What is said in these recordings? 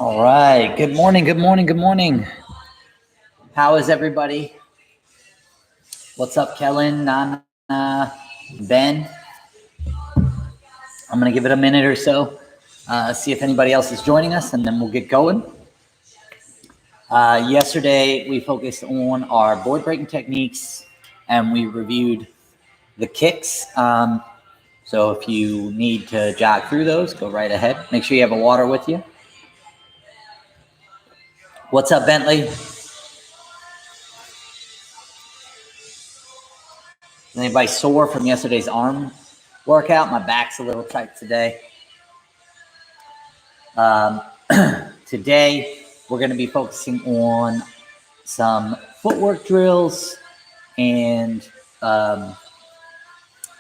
All right. Good morning. Good morning. Good morning. How is everybody? What's up, Kellen, Nana, Ben? I'm going to give it a minute or so, see if anybody else is joining us, and then we'll get going. Yesterday, we focused on our board breaking techniques, and we reviewed the kicks. So if you need to jog through those, go right ahead. Make sure you have a water with you. What's up, Bentley? Is anybody sore from yesterday's arm workout? My back's a little tight today. Today, we're going to be focusing on some footwork drills and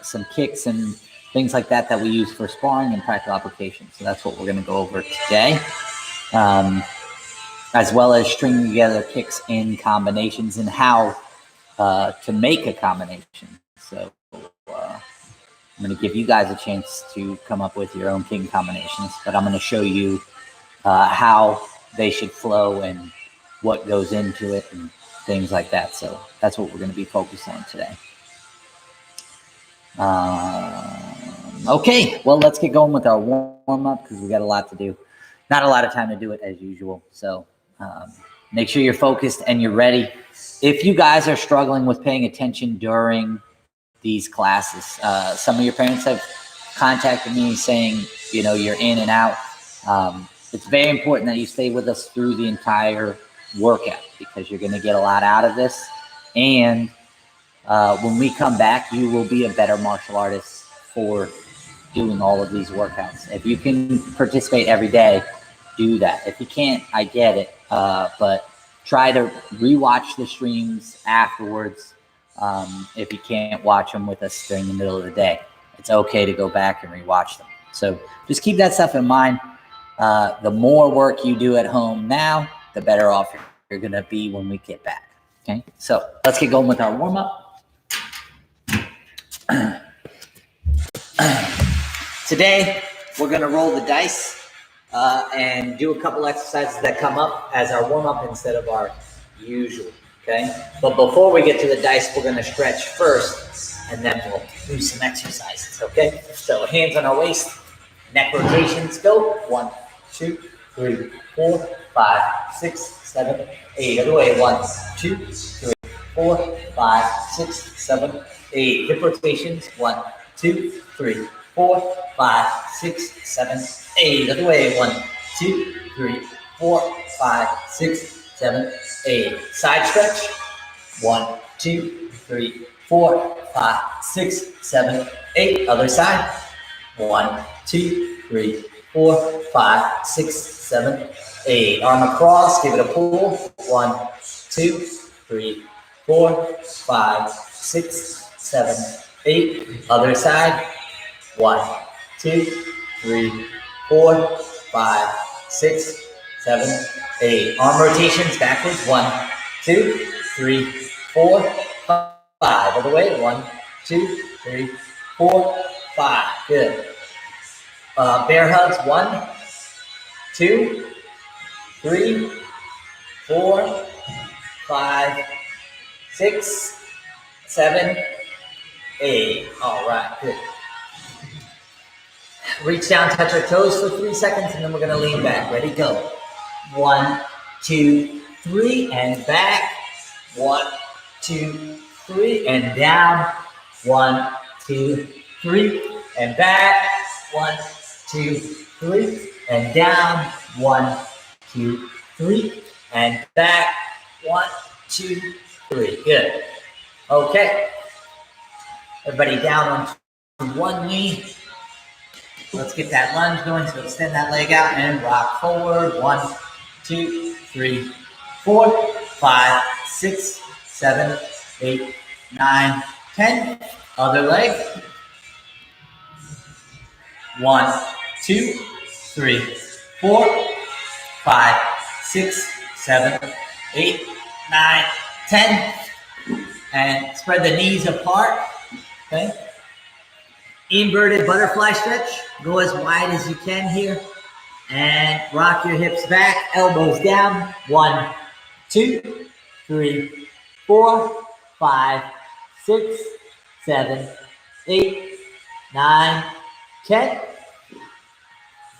some kicks and things like that we use for sparring and practical application. So that's what we're going to go over today, as well as stringing together kicks in combinations and how to make a combination. So I'm going to give you guys a chance to come up with your own kick combinations, but I'm going to show you how they should flow and what goes into it and things like that. So that's what we're going to be focused on today. Okay, well, let's get going with our warm-up because we got a lot to do. Not a lot of time to do it as usual. So make sure you're focused and you're ready. If you guys are struggling with paying attention during these classes, some of your parents have contacted me saying, you know, you're in and out. It's very important that you stay with us through the entire workout because you're going to get a lot out of this. And when we come back, you will be a better martial artist for doing all of these workouts. If you can participate every day, do that. If you can't, I get it. But try to rewatch the streams afterwards. If you can't watch them with us during the middle of the day, it's okay to go back and rewatch them. So just keep that stuff in mind. The more work you do at home now, the better off you're going to be when we get back. Okay, so let's get going with our warm-up. Today, we're going to roll the dice and do a couple exercises that come up as our warm-up instead of our usual. Okay, but before we get to the dice, we're going to stretch first, and then we'll do some exercises. Okay, so hands on our waist, neck rotations. Go 1, 2, 3, 4, 5, 6, 7, 8. Other way. 1, 2, 3, 4, 5, 6, 7, 8. Hip rotations. 1, 2, 3, 4, 5, 6, 7, 8. Other way. 1, 2, 3, 4, 5, 6, 7, 8. Side stretch. 1, 2, 3, 4, 5, 6, 7, 8. Other side. 1, 2, 3, 4, 5, 6, 7, 8. Arm across. Give it a pull. 1, 2, 3, 4, 5, 6, 7, 8. Other side. 1, 2, 3, 4, 5, 6, 7, 8. Arm rotations backwards. 1, 2, 3, 4, 5. Other way. 1, 2, 3, 4, 5. Good. Bear hugs. 1, 2, 3, 4, 5, 6, 7, 8. All right. Good. Reach down, touch our toes for 3 seconds, and then we're going to lean back. Ready, go. 1, 2, 3, and back. 1, 2, 3, and down. 1, 2, 3, and back. 1, 2, 3, and down. 1, 2, 3, and back. 1, 2, 3. Good. Okay. Everybody down on one knee. Let's get that lunge going. So extend that leg out and rock forward. 1, 2, 3, 4, 5, 6, 7, 8, 9, 10. Other leg. 1, 2, 3, 4, 5, 6, 7, 8, 9, 10. And spread the knees apart. Okay. Inverted butterfly stretch. Go as wide as you can here. And rock your hips back, elbows down. 1, 2, 3, 4, 5, 6, 7, 8, 9, 10.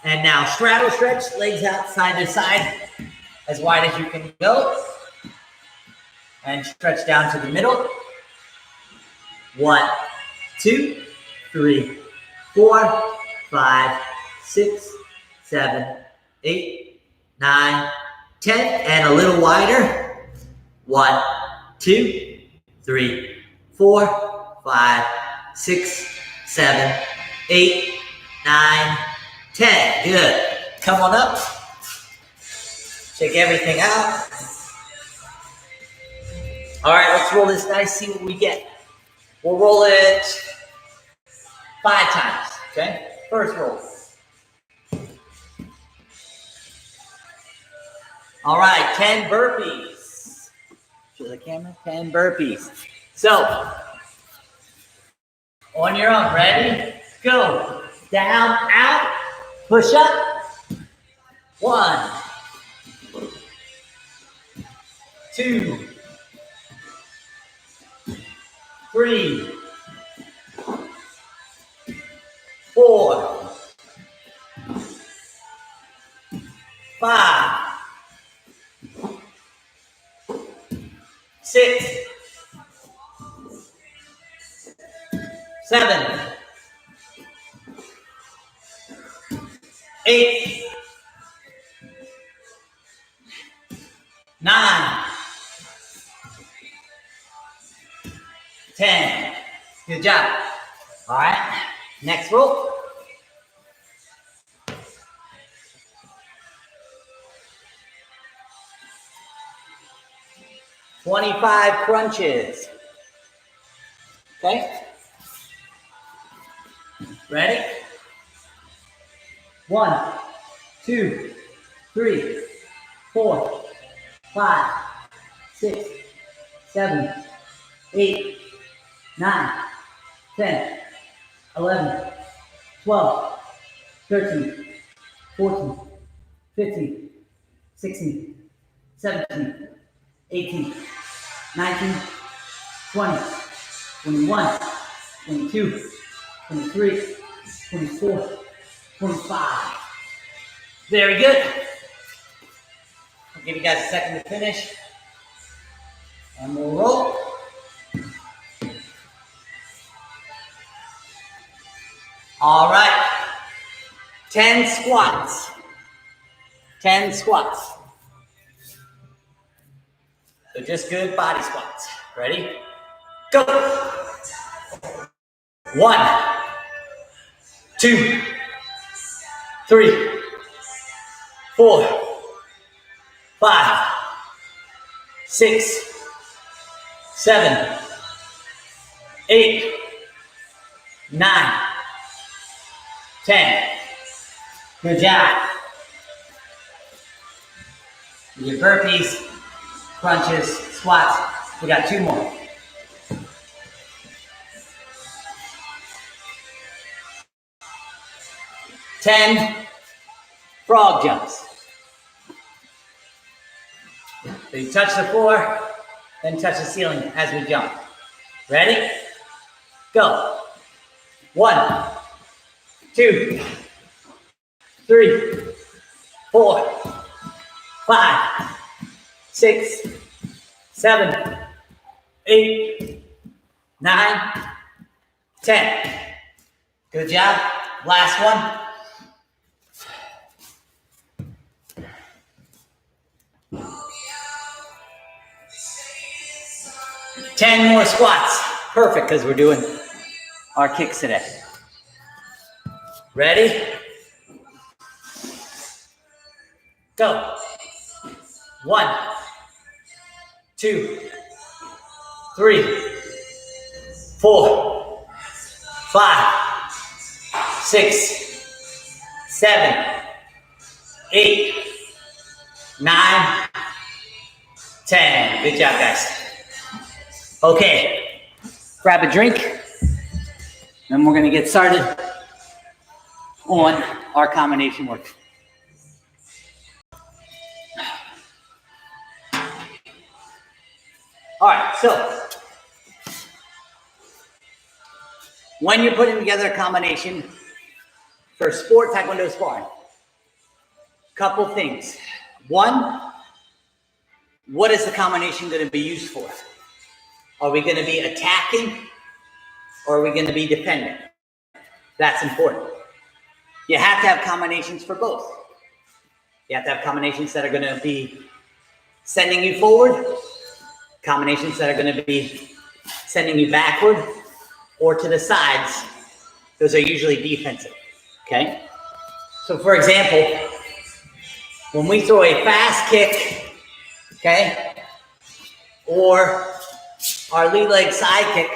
And now straddle stretch, legs out side to side, as wide as you can go. And stretch down to the middle. 1, 2, 3, 4, 5, 6, 7, 8, 9, 10. And a little wider. 1, 2, 3, 4, 5, 6, 7, 8, 9, 10. Good. Come on up. Check everything out. All right, let's roll this dice, see what we get. We'll roll it 5 times, okay? First roll. All right, 10 burpees. Show the camera, 10 burpees. So, on your own, ready? Go. Down, out, push up. 1, 2, 3, 4, 5, 6, 7, 8, 9, 10. Good job. All right, next roll. $25 crunches. Okay? Ready? 1, 2, 3, 4, 5, 6, 7, 8, 9, 10, 11, 12, 13, 14, 15, 16, 17, 18, 19, 20, 21, 22, 23, 24, 25. Very good. I'll give you guys a second to finish. And we'll roll. All right. 10 squats. 10 squats. So just good body squats. Ready? Go. 1, 2, 3, 4, 5, 6, 7, 8, 9, 10. Good job. Your burpees, crunches, squats. We got 2 more. Ten frog jumps. So you touch the floor, then touch the ceiling as we jump. Ready? Go. 1, 2, 3, 4, 5, 6, 7, 8, 9, 10. Good job. Last one. 10 more squats. Perfect, because we're doing our kicks today. Ready? Go. 1, 2, 3, 4, 5, 6, 7, 8, 9, 10. Good job, guys. Okay, grab a drink, and we're gonna get started on our combination work. All right, so when you're putting together a combination for sport Taekwondo sparring, couple things. One, what is the combination going to be used for? Are we going to be attacking or are we going to be defending? That's important. You have to have combinations for both. You have to have combinations that are going to be sending you forward, combinations that are going to be sending you backward or to the sides. Those are usually defensive, okay? So for example, when we throw a fast kick, okay, or our lead leg side kick,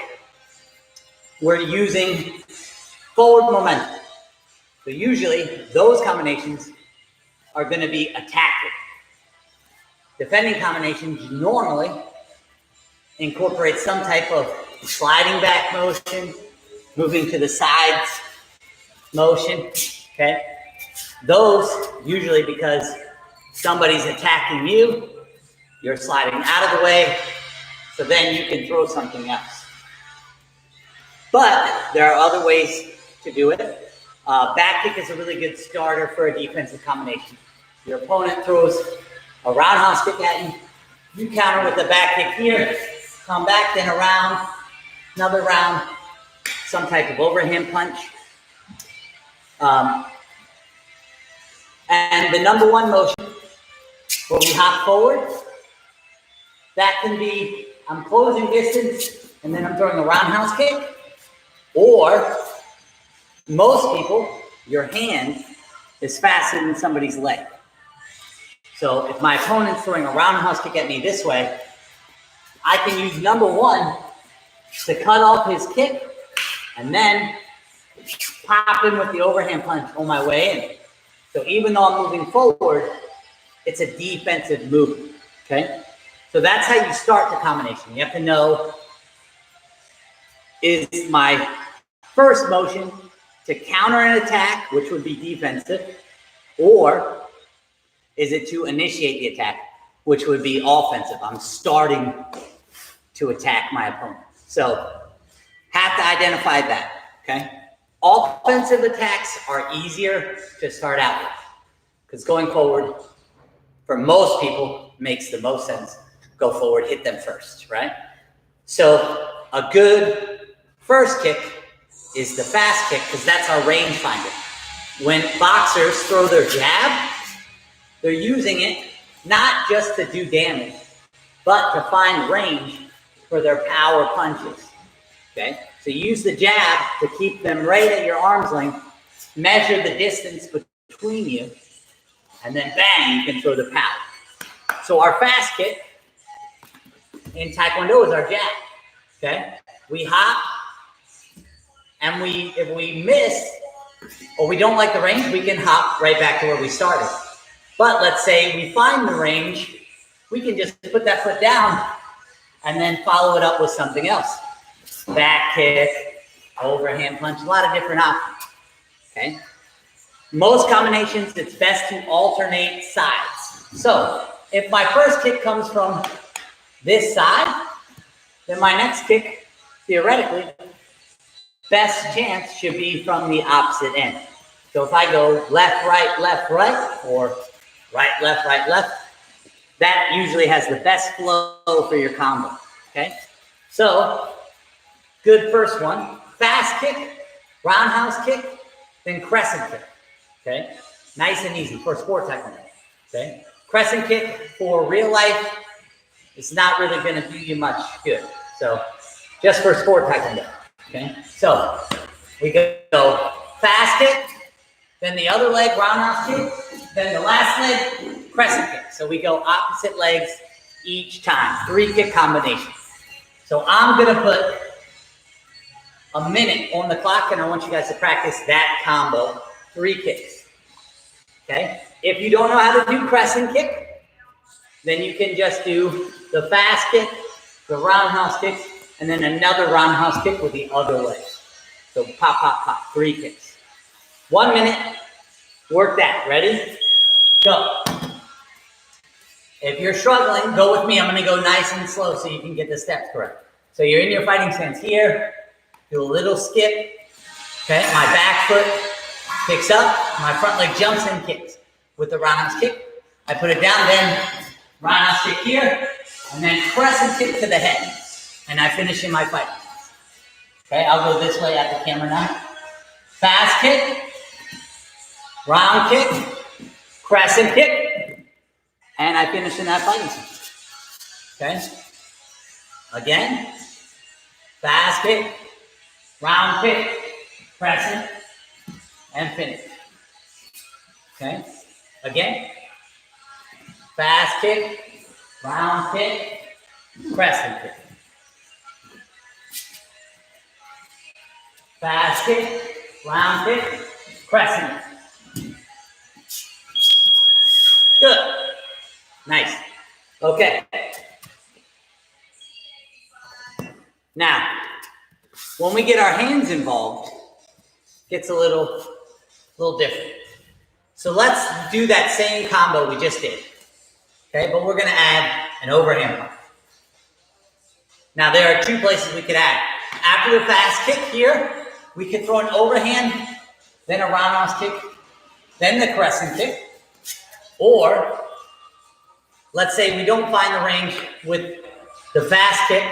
we're using forward momentum. So usually those combinations are going to be attacking. Defending combinations normally incorporate some type of sliding back motion, moving to the sides motion, okay? Those usually because somebody's attacking you, you're sliding out of the way, so then you can throw something else. But there are other ways to do it. Back kick is a really good starter for a defensive combination. Your opponent throws a roundhouse kick at you. You counter with the back kick here, come back, then around, another round, some type of overhand punch. And the number one motion where we hop forward, that can be I'm closing distance and then I'm throwing a roundhouse kick. Or most people, your hand is faster than somebody's leg. So if my opponent's throwing a roundhouse kick at me this way, I can use number one to cut off his kick and then pop in with the overhand punch on my way in. So even though I'm moving forward, it's a defensive move, okay? So that's how you start the combination. You have to know, is my first motion to counter an attack, which would be defensive, or is it to initiate the attack, which would be offensive? I'm starting to attack my opponent. So have to identify that, okay? Offensive attacks are easier to start out with because going forward, for most people, makes the most sense. Go forward, hit them first, right? So a good first kick is the fast kick because that's our rangefinder. When boxers throw their jab, they're using it not just to do damage, but to find range for their power punches, okay? So use the jab to keep them right at your arm's length, measure the distance between you, and then bang, you can throw the power. So our fast kick in Taekwondo is our jab, okay? We hop, and if we miss or we don't like the range, we can hop right back to where we started. But let's say we find the range, we can just put that foot down and then follow it up with something else. Back kick, overhand punch, a lot of different options, okay? Most combinations, it's best to alternate sides. So if my first kick comes from this side, then my next kick, theoretically, best chance should be from the opposite end. So if I go left, right, or right, left, that usually has the best flow for your combo, okay? So, good first one, fast kick, roundhouse kick, then crescent kick, okay? Nice and easy for sport taekwondo, okay? Crescent kick for real life, it's not really gonna do you much good. So, just for sport taekwondo, okay? So, we go fast kick, then the other leg, roundhouse kick, then the last leg, crescent kick. So we go opposite legs each time, 3 kick combination. So I'm gonna put a minute on the clock and I want you guys to practice that combo, 3 kicks, okay? If you don't know how to do crescent kick, then you can just do the fast kick, the roundhouse kick, and then another roundhouse kick with the other leg. So pop, pop, pop, 3 kicks. 1 minute, work that, ready? Go. If you're struggling, go with me. I'm going to go nice and slow so you can get the steps correct. So you're in your fighting stance here. Do a little skip. Okay, my back foot kicks up. My front leg jumps and kicks with the roundhouse kick. I put it down, then roundhouse kick here, and then crescent kick to the head. And I finish in my fighting stance. Okay, I'll go this way at the camera now. Fast kick, round kick, crescent kick, and I finish in that fighting stance. Okay? Again, fast kick, round kick, crescent, and finish. Okay? Again, fast kick, round kick, crescent kick. Fast kick, round kick, crescent. Good. Nice. Okay. Now, when we get our hands involved, it gets a little different. So let's do that same combo we just did. Okay, but we're going to add an overhand punch. Now, there are two places we could add. After the fast kick here, we could throw an overhand, then a roundhouse kick, then the crescent kick. Or, let's say we don't find the range with the fast kick.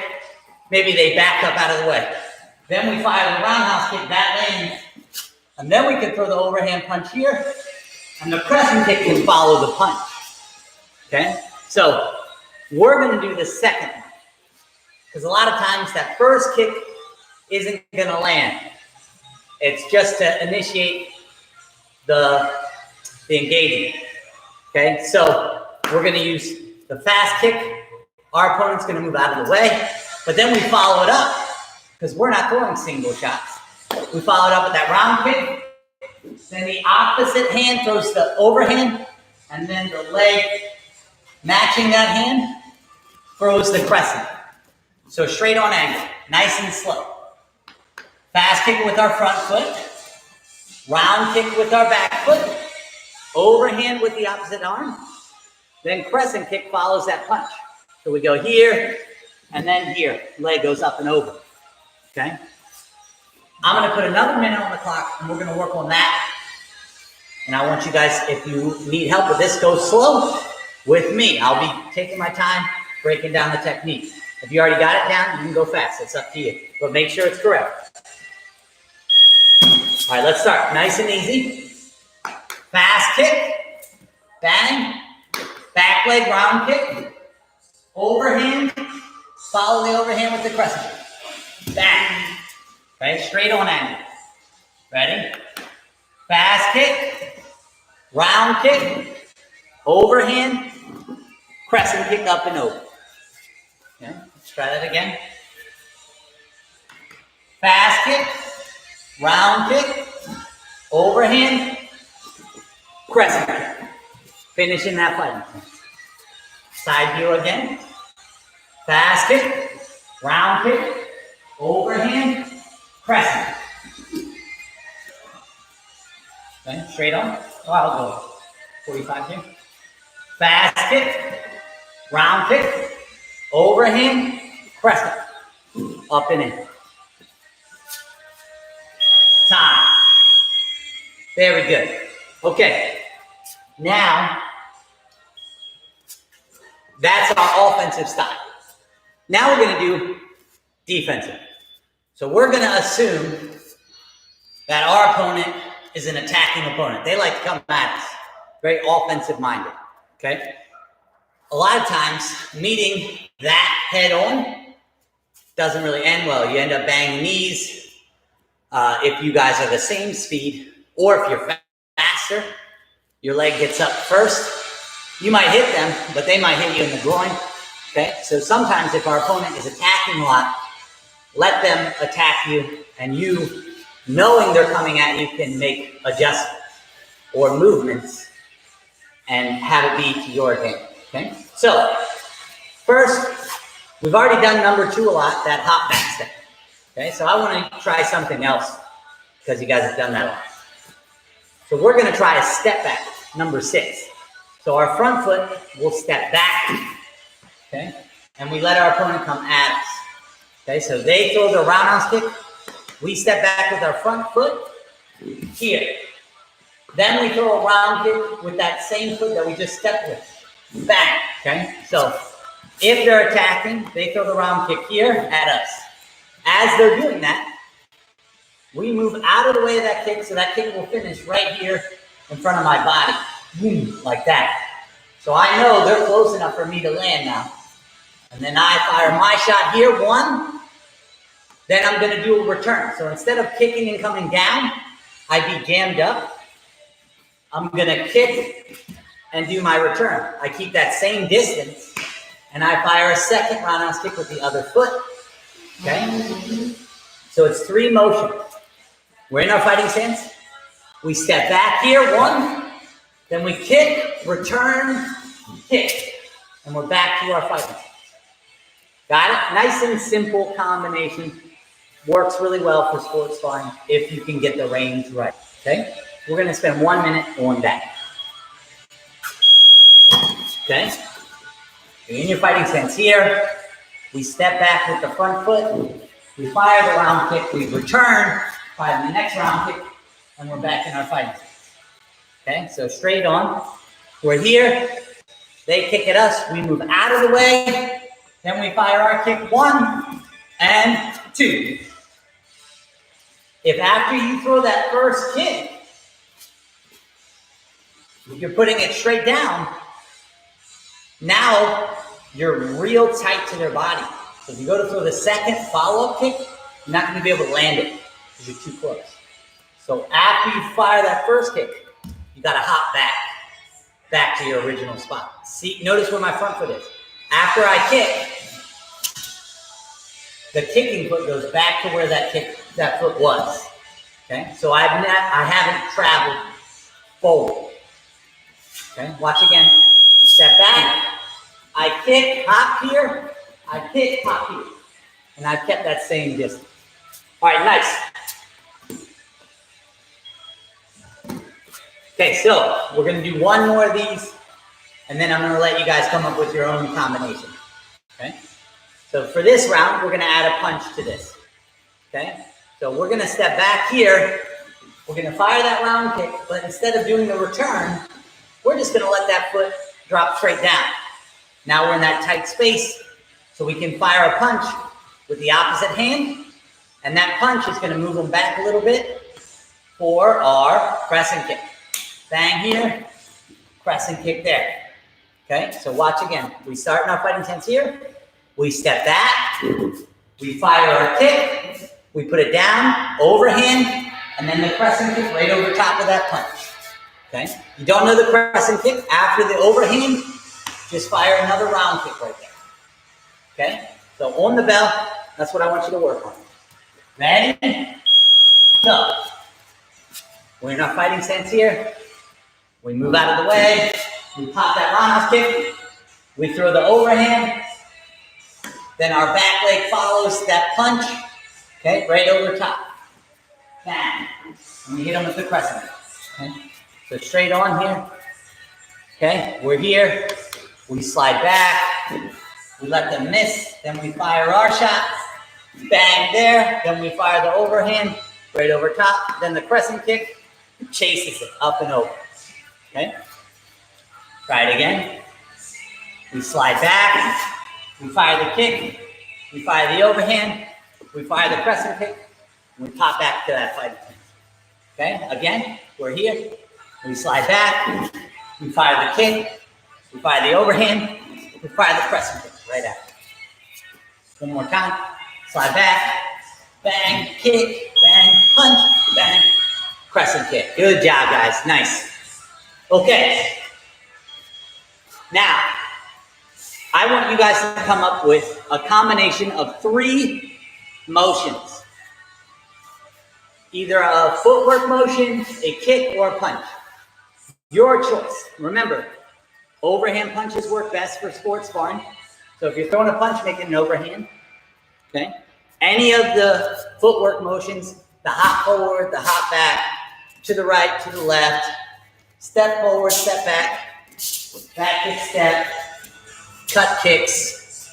Maybe they back up out of the way. Then we fire the roundhouse kick, that lands. And then we can throw the overhand punch here. And the crescent kick can follow the punch. Okay? So, we're going to do the second one. Because a lot of times that first kick isn't going to land. It's just to initiate the engagement. Okay, so we're going to use the fast kick. Our opponent's going to move out of the way, but then we follow it up because we're not throwing single shots. We follow it up with that round kick. Then the opposite hand throws the overhand, and then the leg matching that hand throws the crescent. So straight on angle, nice and slow. Fast kick with our front foot, round kick with our back foot, overhand with the opposite arm, then crescent kick follows that punch. So we go here, and then here. Leg goes up and over. Okay? I'm going to put another minute on the clock, and we're going to work on that. And I want you guys, if you need help with this, go slow with me. I'll be taking my time, breaking down the technique. If you already got it down, you can go fast. It's up to you. But make sure it's correct. All right, let's start. Nice and easy. Fast kick, bang, back leg round kick, overhand, follow the overhand with the crescent. Bang. Okay, straight on angle. Ready? Fast kick, round kick, overhand, crescent kick up and over. Okay, let's try that again. Fast kick, round kick, overhand, crescent kick. Finishing that fighting. Side view again. Fast kick, round kick, overhand, crescent. Okay, straight on. Oh, I'll go 45 here. Fast kick, round kick, overhand, crescent. Up and in. Time. Very good. Okay. Now, that's our offensive style. Now we're going to do defensive. So we're going to assume that our opponent is an attacking opponent. They like to come at us. Very offensive minded. Okay? A lot of times, meeting that head on doesn't really end well. You end up banging knees. If you guys are the same speed, or if you're faster, your leg gets up first. You might hit them, but they might hit you in the groin. Okay? So sometimes if our opponent is attacking a lot, let them attack you, and you, knowing they're coming at you, can make adjustments or movements and have it be to your advantage. Okay? So, first, we've already done number 2 a lot, that hop back step. Okay? So I want to try something else because you guys have done that a lot. So we're going to try a step back, number 6. So our front foot will step back, okay? And we let our opponent come at us. Okay, so they throw the roundhouse kick. We step back with our front foot here. Then we throw a round kick with that same foot that we just stepped with. Back, okay? So if they're attacking, they throw the round kick here at us. As they're doing that, we move out of the way of that kick, so that kick will finish right here in front of my body. Boom, like that. So I know they're close enough for me to land now. And then I fire my shot here, one. Then I'm going to do a return. So instead of kicking and coming down, I'd be jammed up. I'm going to kick and do my return. I keep that same distance, and I fire a second roundhouse kick with the other foot. Okay? So it's 3 motions. We're in our fighting stance. We step back here, one. Then we kick, return, kick. And we're back to our fighting stance. Got it? Nice and simple combination. Works really well for sports sparring if you can get the range right. Okay? We're going to spend 1 minute on that. Okay? You're in your fighting stance here. We step back with the front foot. We fire the round kick. We return, fire the next round kick, and we're back in our fighting stance. Okay? So straight on. We're here. They kick at us. We move out of the way. Then we fire our kick, 1 and 2. If after you throw that first kick, you're putting it straight down, now you're real tight to their body. So if you go to throw the second follow-up kick, you're not going to be able to land it because you're too close. So after you fire that first kick, you got to hop back to your original spot. See, notice where my front foot is. After I kick, the kicking foot goes back to where that foot was. Okay, so I haven't traveled forward. Okay, watch again. Step back. I kick, hop here. I kick, hop here, and I've kept that same distance. All right, nice. Okay, so we're going to do 1 more of these, and then I'm going to let you guys come up with your own combination. Okay. So for this round, we're going to add a punch to this. Okay. So we're going to step back here. We're going to fire that round kick, but instead of doing the return, we're just going to let that foot drop straight down. Now we're in that tight space, so we can fire a punch with the opposite hand, and that punch is going to move them back a little bit for our crescent kick. Bang here, crescent kick there. Okay, so watch again. We start in our fighting stance here. We step back. We fire our kick. We put it down, overhand, and then the crescent kick right over top of that punch. Okay, you don't know the crescent kick after the overhand, just fire another round kick right there. Okay, so on the bell, that's what I want you to work on. Ready? Go. We're in our fighting stance here. We move out of the way. We pop that roundhouse kick. We throw the overhand. Then our back leg follows that punch. Okay, right over top. Bang. And we hit them with the crescent. Okay, so straight on here. Okay, we're here. We slide back. We let them miss. Then we fire our shot. Bang there. Then we fire the overhand right over top. Then the crescent kick chases it up and over. Okay. Try it again. We slide back. We fire the kick. We fire the overhand. We fire the crescent kick. And we pop back to that fighting stance. Okay. Again, we're here. We slide back. We fire the kick. We fire the overhand. We fire the crescent kick right after. One more time. Slide back. Bang. Kick. Bang. Punch. Bang. Crescent kick. Good job, guys. Nice. Okay. Now, I want you guys to come up with a combination of 3 motions. Either a footwork motion, a kick, or a punch. Your choice. Remember, overhand punches work best for sports sparring. So if you're throwing a punch, make it an overhand. Okay? Any of the footwork motions, the hop forward, the hop back, to the right, to the left, step forward, step back, back kick step, cut kicks,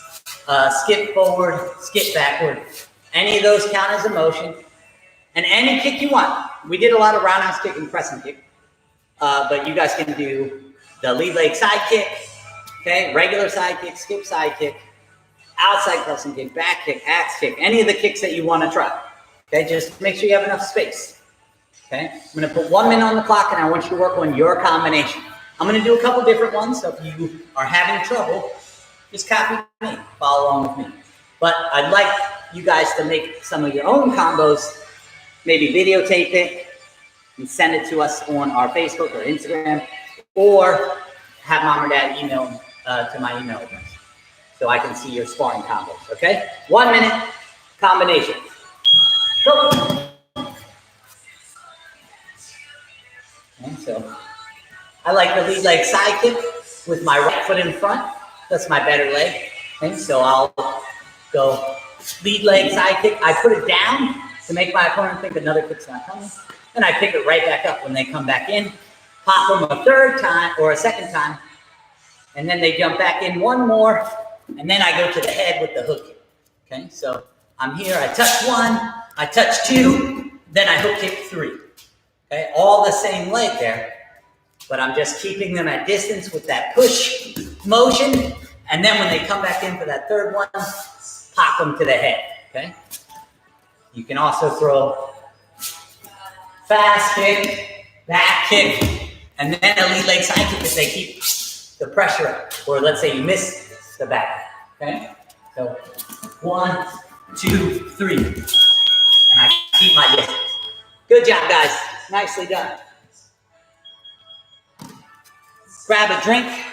skip forward, skip backward. Any of those count as a motion. And any kick you want. We did a lot of roundhouse kick and crescent kick. But you guys can do the lead leg side kick, okay, regular side kick, skip side kick, outside crescent kick, back kick, axe kick, any of the kicks that you want to try. Okay, just make sure you have enough space. Okay, I'm going to put 1 minute on the clock and I want you to work on your combination. I'm going to do a couple different ones, so if you are having trouble, just copy me, follow along with me. But I'd like you guys to make some of your own combos, maybe videotape it and send it to us on our Facebook or Instagram, or have mom or dad email to my email address so I can see your sparring combos, okay? 1 minute combination. Go. And so I like the lead leg side kick with my right foot in front. That's my better leg. And so I'll go lead leg side kick. I put it down to make my opponent think another kick's not coming. And I pick it right back up when they come back in. Pop them a third time or a second time. And then they jump back in one more. And then I go to the head with the hook kick. Okay, so I'm here. I touch one. I touch two. Then I hook kick three. Okay, all the same leg there. But I'm just keeping them at distance with that push motion. And then when they come back in for that third one, pop them to the head. Okay. You can also throw fast kick, back kick, and then a lead leg side kick if they keep the pressure up. Or let's say you miss the back. Okay. So 1, 2, 3. And I keep my distance. Good job, guys. Nicely done. Grab a drink.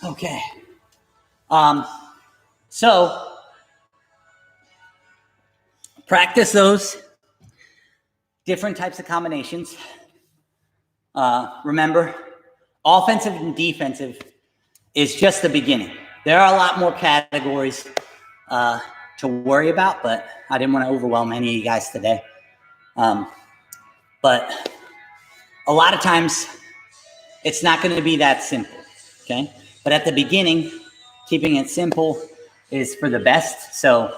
Okay. So practice those different types of combinations. Remember, offensive and defensive is just the beginning. There are a lot more categories to worry about, but I didn't want to overwhelm any of you guys today. But a lot of times it's not going to be that simple, okay? But at the beginning, keeping it simple is for the best. So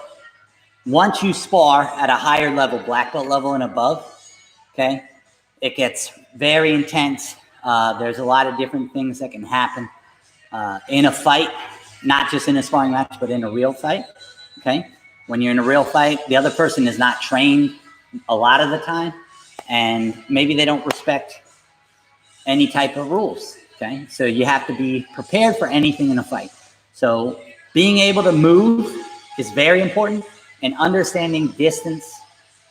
once you spar at a higher level, black belt level and above, okay, it gets very intense. There's a lot of different things that can happen in a fight, not just in a sparring match, but in a real fight, okay? When you're in a real fight, the other person is not trained a lot of the time, and maybe they don't respect any type of rules, okay? So you have to be prepared for anything in a fight. So being able to move is very important, and understanding distance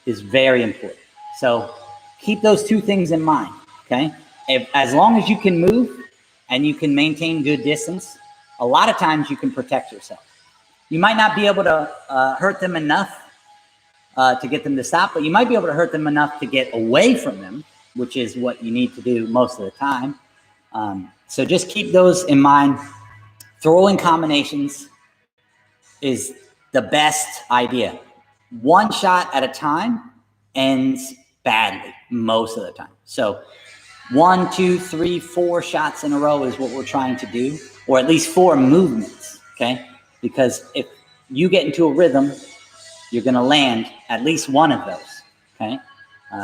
is very important. So keep those two things in mind, okay? As long as you can move and you can maintain good distance, a lot of times you can protect yourself. You might not be able to hurt them enough to get them to stop, but you might be able to hurt them enough to get away from them, which is what you need to do most of the time. So just keep those in mind. Throwing combinations is the best idea. One shot at a time ends badly most of the time. So 1, 2, 3, 4 shots in a row is what we're trying to do, or at least 4 movements, okay? Because if you get into a rhythm, you're going to land at least one of those, okay?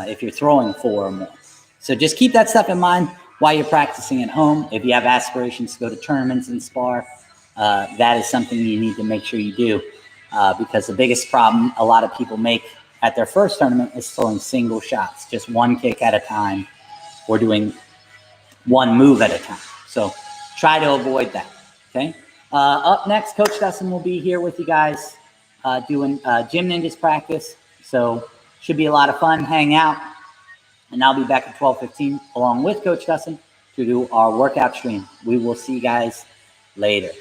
If you're throwing 4 or more. So just keep that stuff in mind while you're practicing at home. If you have aspirations to go to tournaments and spar, that is something you need to make sure you do, because the biggest problem a lot of people make at their first tournament is throwing single shots, just one kick at a time, or doing one move at a time. So try to avoid that, okay? Up next, Coach Dustin will be here with you guys doing Gym Ninjas practice. So should be a lot of fun, hang out. And I'll be back at 12:15 along with Coach Dustin to do our workout stream. We will see you guys later.